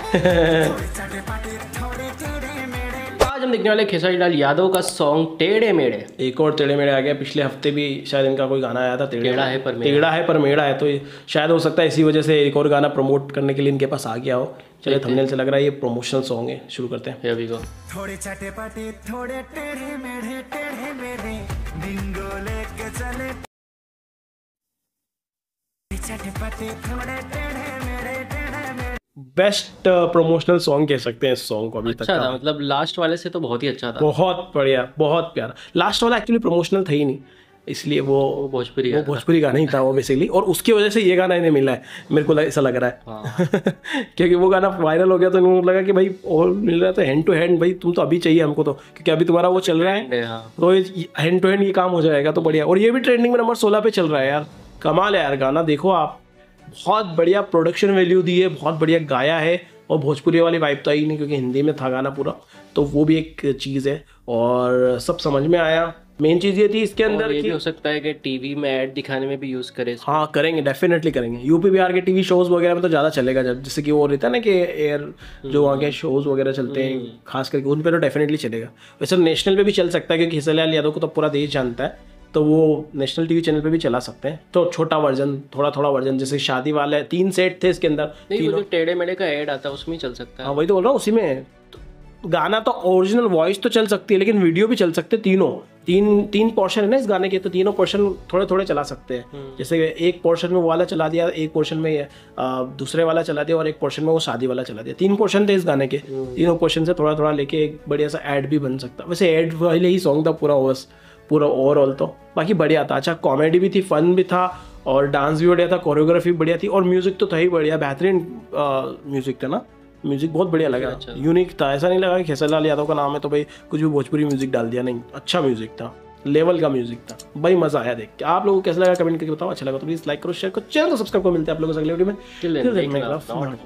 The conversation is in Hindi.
आज हम देखने वाले खेसारी लाल यादव का सॉन्ग टेढ़े मेढ़े। एक और टेढ़े मेढ़े आ गया। पिछले हफ्ते भी शायद इनका कोई गाना आया था, टेढ़ा है पर मेढ़ा है। तो शायद हो सकता है इसी वजह से एक और गाना प्रमोट करने के लिए इनके पास आ गया हो। चलिए, थंबनेल से लग रहा है ये प्रमोशनल सॉन्ग है। शुरू करते हैं। Here we go। थोड़े चटे पटे थोड़े टेढ़े मेढ़े बिंगो लेके चले चटे पटे थोड़े टेढ़े मेढ़े बेस्ट प्रमोशनल सॉन्ग कह सकते हैं इस सॉन्ग को अभी तक अच्छा का। था, मतलब लास्ट वाले से तो बहुत ही अच्छा था। बहुत बढ़िया, बहुत प्यारा। लास्ट वाला एक्चुअली प्रमोशनल था ही नहीं, इसलिए वो भोजपुरी गाना ही था वो बेसिकली, और उसकी वजह से ये गाना इन्हें मिला है, मेरे को ऐसा लग रहा है। हाँ। क्योंकि वो गाना वायरल हो गया तो इनको लगा कि भाई और मिल रहा है तो हैंड टू हैंड, भाई तुम तो अभी चाहिए हमको, तो क्योंकि अभी तुम्हारा वो चल रहा है तो हैंड टू हैंड ये काम हो जाएगा तो बढ़िया। और ये भी ट्रेंडिंग में नंबर 16 पे चल रहा है यार। कमाल है यार गाना, देखो आप, बहुत बढ़िया प्रोडक्शन वैल्यू दी है, बहुत बढ़िया गाया है, और भोजपुरी वाली वाइब तो आई नहीं क्योंकि हिंदी में था गाना पूरा, तो वो भी एक चीज़ है और सब समझ में आया। मेन चीज़ ये थी इसके अंदर ये भी हो सकता है कि टीवी में ऐड दिखाने में भी यूज़ करे। हाँ करेंगे, डेफिनेटली करेंगे। यूपी बिहार के टीवी शोज़ वगैरह में तो ज़्यादा चलेगा, जब जैसे कि वो रहता है ना कि एयर जो वहाँ के शोज़ वगैरह चलते हैं खास करके, उन पर तो डेफिनेटली चलेगा। वैसे नेशनल पे भी चल सकता है क्योंकि खेसारी लाल यादव को तो पूरा देश जानता है, तो वो नेशनल टीवी चैनल पे भी चला सकते हैं। तो छोटा वर्जन, थोड़ा वर्जन, जैसे शादी वाला है, 3 सेट थे इसके अंदर। नहीं, वो जो टेढ़े मेढ़े का ऐड आता है उसमें चल सकता है। हाँ वही तो बोल रहा हूँ, उसी में गाना तो ओरिजिनल वॉइस तो चल सकती है, लेकिन वीडियो भी चल सकते हैं। तीन पोर्शन है ना इस गाने के, तो तीनों पोर्शन थोड़े थोड़े चला सकते हैं। जैसे एक पोर्शन में वो वाला चला दिया, एक पोर्शन में दूसरे वाला चला दिया, और एक पोर्शन में वो शादी वाला चला दिया। 3 पोर्शन थे इस गाने के, तीनों पोर्शन से थोड़ा थोड़ा लेके एक बढ़िया सा ऐड भी बन सकता। वैसे ऐड वाले ही सॉन्ग था पूरा ओवरऑल तो बाकी बढ़िया था। अच्छा, कॉमेडी भी थी, फन भी था, और डांस भी बढ़िया था, कोरियोग्राफी बढ़िया थी, और म्यूजिक तो था ही बढ़िया, बेहतरीन म्यूजिक था ना। म्यूजिक बहुत बढ़िया लगा, यूनिक था। ऐसा नहीं लगा कि खेसारी लाल यादव का नाम है तो भाई कुछ भी भोजपुरी म्यूजिक डाल दिया, नहीं, अच्छा म्यूजिक था, लेवल का म्यूजिक था भाई, मजा आया देख के। आप लोगों को कैसा लगा कमेंट करके बताओ। अच्छा लगा तो प्लीज लाइक करो, शेयर करो, चैनल को सब्सक्राइब करो। मिलते हैं आप लोगों से अगले वीडियो में।